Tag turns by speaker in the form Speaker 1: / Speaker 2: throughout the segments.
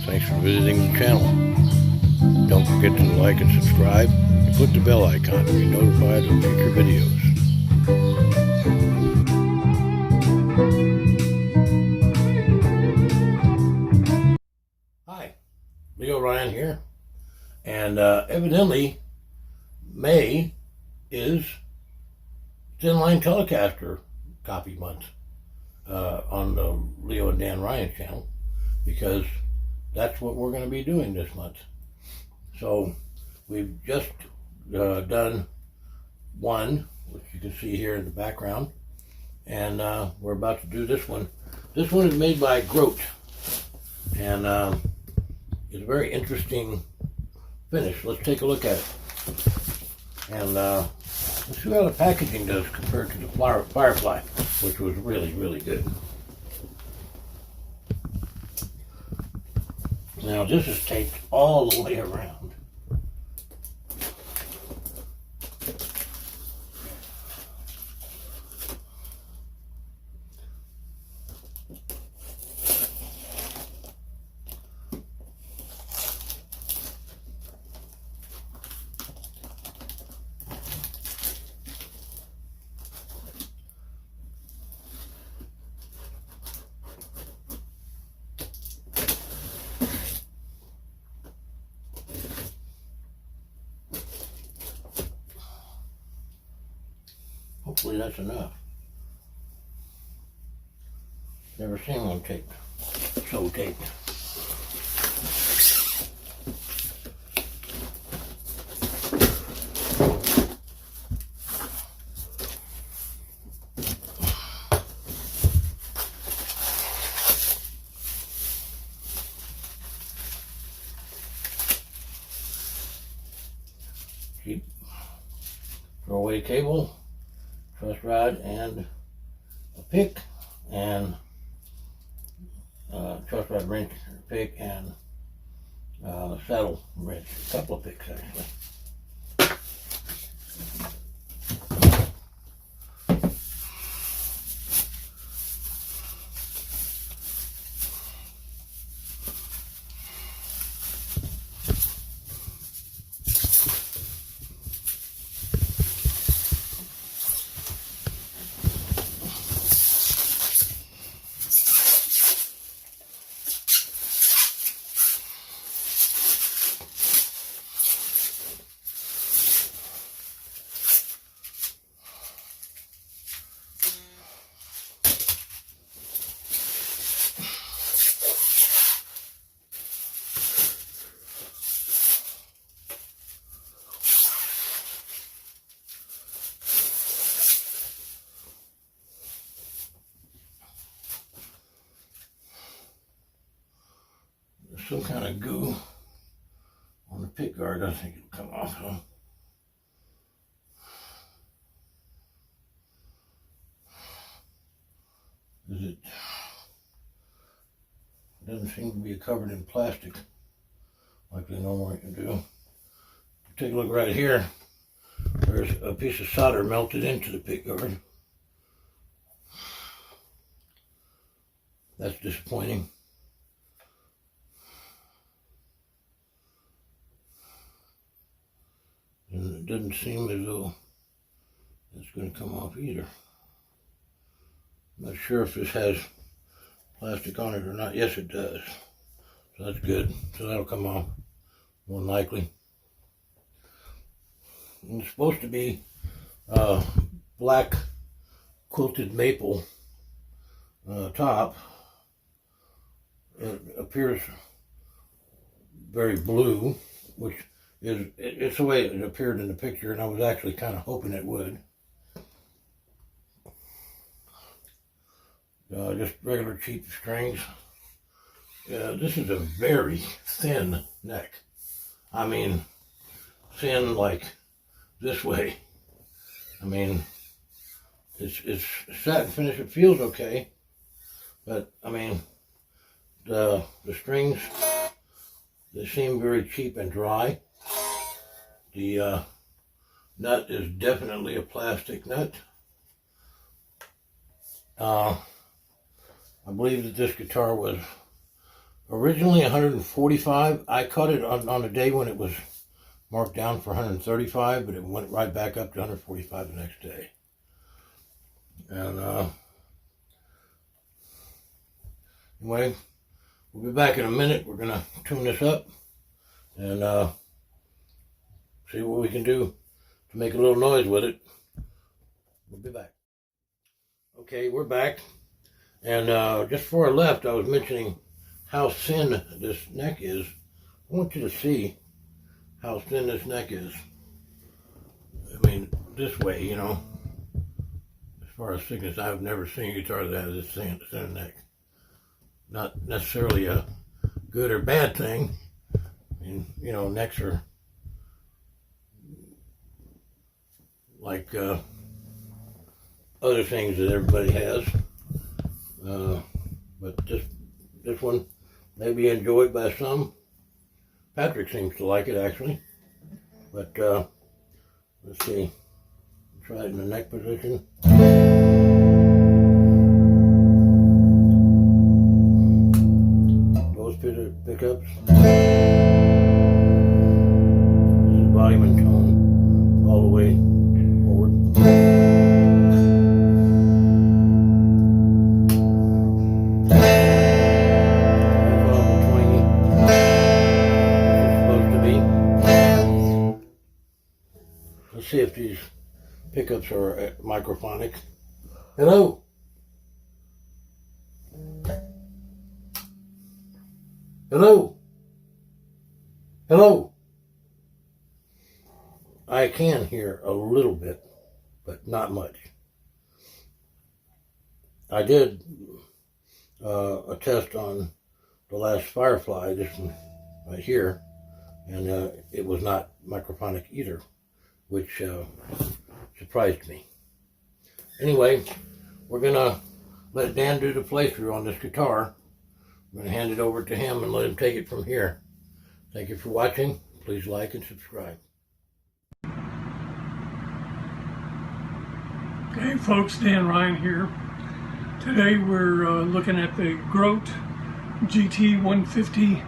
Speaker 1: Thanks for visiting the channel. Don't forget to like and subscribe and click the bell icon to be notified of future videos. Hi, Leo Ryan here, and evidently May is Thinline Telecaster copy month on the Leo and Dan Ryan channel, because that's what we're going to be doing this month. So we've just done one, which you can see here in the background, and we're about to do this one. This one is made by Grote, and it's a very interesting finish. Let's take a look at it, and let's see how the packaging does compared to the Firefly, which was really, really good. Now this is taped all the way around. Hopefully that's enough. Never seen one taped, so taped. Cheap throwaway cable, truss rod, and a pick, and truss rod wrench, pick, and saddle wrench. A couple of picks actually. Some kind of goo on the pick guard. I think it'll come off though. It doesn't seem to be covered in plastic like they normally can do. Take a look right here. There's a piece of solder melted into the pick guard. That's disappointing. And it doesn't seem as though it's going to come off either. I'm not sure if this has plastic on it or not. Yes, it does. So that's good. So that'll come off more than likely. And it's supposed to be black quilted maple top. It appears very blue, which it's the way it appeared in the picture, and I was actually kind of hoping it would. Just regular cheap strings. This is a very thin neck. I mean, thin like this way. I mean, it's satin finish. It feels okay, but I mean, the strings, they seem very cheap and dry. The nut is definitely a plastic nut. I believe that this guitar was originally 145. I caught it on a day when it was marked down for 135, but it went right back up to 145 the next day. And anyway, we'll be back in a minute. We're gonna tune this up and see what we can do to make a little noise with it. We'll be back. Okay, we're back. And just before I left, I was mentioning how thin this neck is. I want you to see how thin this neck is. I mean, this way, you know. As far as thickness, I've never seen a guitar that has this thin neck. Not necessarily a good or bad thing. I mean, you know, necks are like other things that everybody has. But this one may be enjoyed by some. Patrick seems to like it, actually. But let's see. Try it in the neck position. Those pickups. This is volume and tone all the way forward. Let's see if these pickups are microphonic. Hello. Hello. Hello. I can hear a little bit, but not much. I did a test on the last Firefly, this one right here, and it was not microphonic either, which surprised me. Anyway, we're gonna let Dan do the playthrough on this guitar. I'm gonna hand it over to him and let him take it from here. Thank you for watching. Please like and subscribe.
Speaker 2: Okay folks, Dan Ryan here. Today we're looking at the Grote GT-150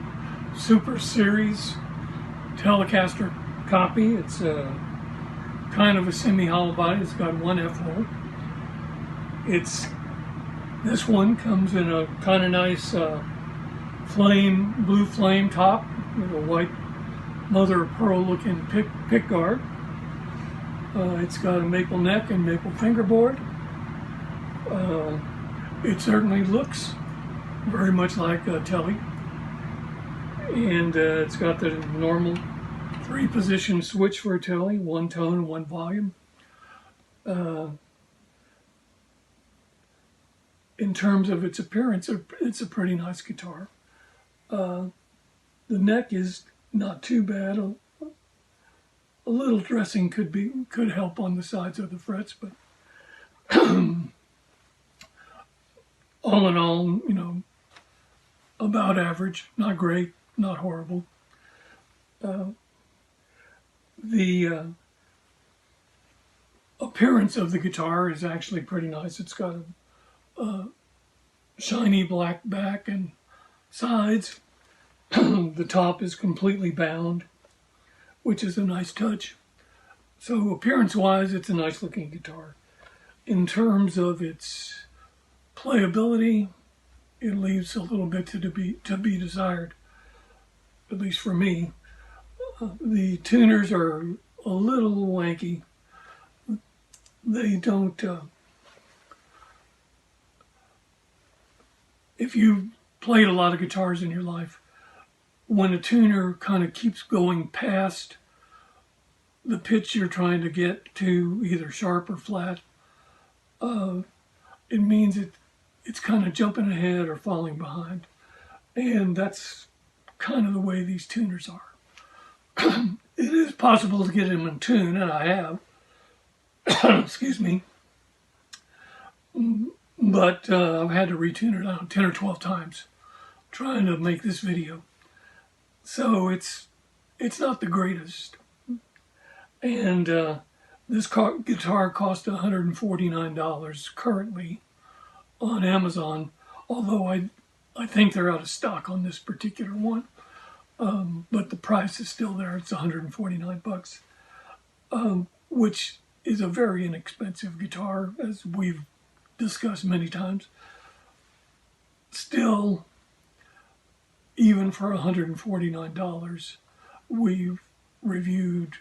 Speaker 2: Super Series Telecaster copy. It's kind of a semi-hollow body. It's got one F-hole. This one comes in a kind of nice blue flame top with a white mother of pearl looking pick guard. It's got a maple neck and maple fingerboard. It certainly looks very much like a Tele. And it's got the normal 3-position switch for a Tele, 1 tone, 1 volume. In terms of its appearance, it's a pretty nice guitar. The neck is not too bad. A little dressing could help on the sides of the frets, but all in all, you know, about average. Not great, not horrible. The appearance of the guitar is actually pretty nice. It's got a shiny black back and sides. The top is completely bound, which is a nice touch. So appearance-wise, it's a nice looking guitar. In terms of its playability, it leaves a little bit to be desired, at least for me. The tuners are a little wanky. They don't, if you've played a lot of guitars in your life, when a tuner kind of keeps going past the pitch you're trying to get to, either sharp or flat, it means it's kind of jumping ahead or falling behind. And that's kind of the way these tuners are. It is possible to get them in tune, and I have. Excuse me. But I've had to retune it down 10 or 12 times trying to make this video. So it's not the greatest. And this guitar cost $149 currently on Amazon, although I I think they're out of stock on this particular one, but the price is still there. It's 149 bucks, which is a very inexpensive guitar, as we've discussed many times. Still, even for $149, we've reviewed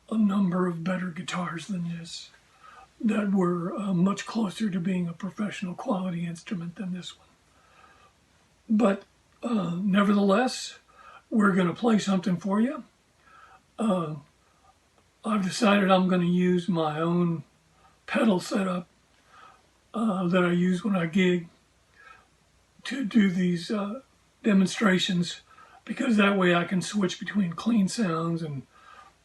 Speaker 2: a number of better guitars than this that were much closer to being a professional quality instrument than this one. But nevertheless, we're going to play something for you. I've decided I'm going to use my own pedal setup that I use when I gig to do these demonstrations, because that way I can switch between clean sounds and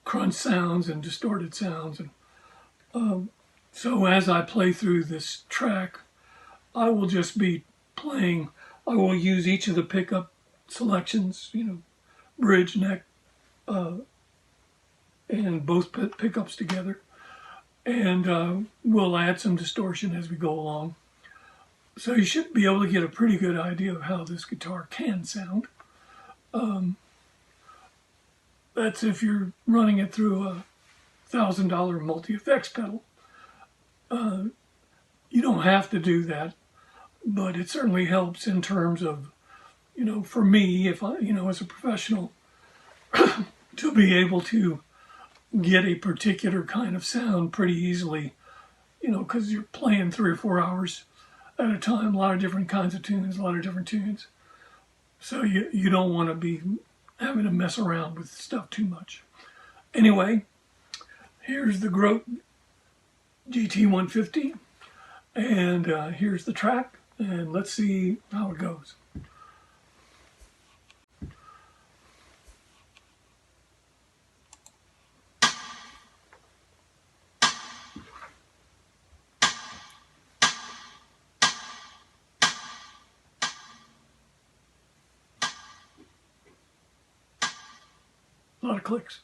Speaker 2: crunch sounds and distorted sounds. And so as I play through this track, I will just be playing. I will use each of the pickup selections, bridge, neck, and both pickups together, and we'll add some distortion as we go along. So you should be able to get a pretty good idea of how this guitar can sound. That's if you're running it through a $1,000 multi-effects pedal. You don't have to do that, but it certainly helps in terms of, for me, if I, as a professional, to be able to get a particular kind of sound pretty easily, because you're playing 3 or 4 hours at a time, a lot of different kinds of tunes, a lot of different tunes. So you don't want to be having to mess around with stuff too much. Anyway, here's the Grote GT-150, and here's the track, and let's see how it goes. A lot of clicks.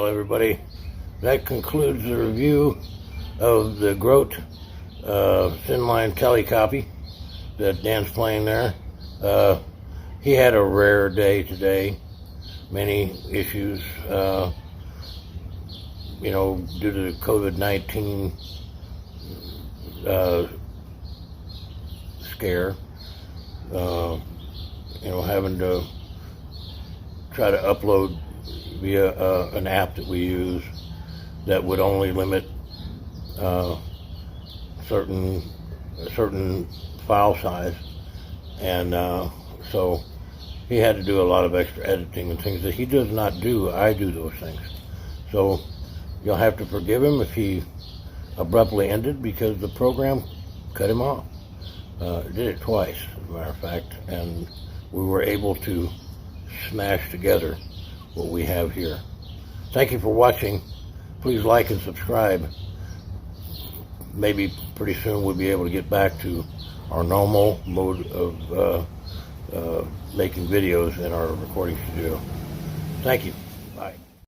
Speaker 1: Well, everybody, that concludes the review of the Grote Thinline Tele copy that Dan's playing there. He had a rare day today. Many issues, you know, due to the COVID-19 scare. You know, having to try to upload via an app that we use that would only limit certain file size, and so he had to do a lot of extra editing and things that he does not do. I do those things, so you'll have to forgive him if he abruptly ended, because the program cut him off. It did it twice, as a matter of fact, and we were able to smash together what we have here. Thank you for watching. Please like and subscribe. Maybe pretty soon we'll be able to get back to our normal mode of making videos in our recording studio. Thank you.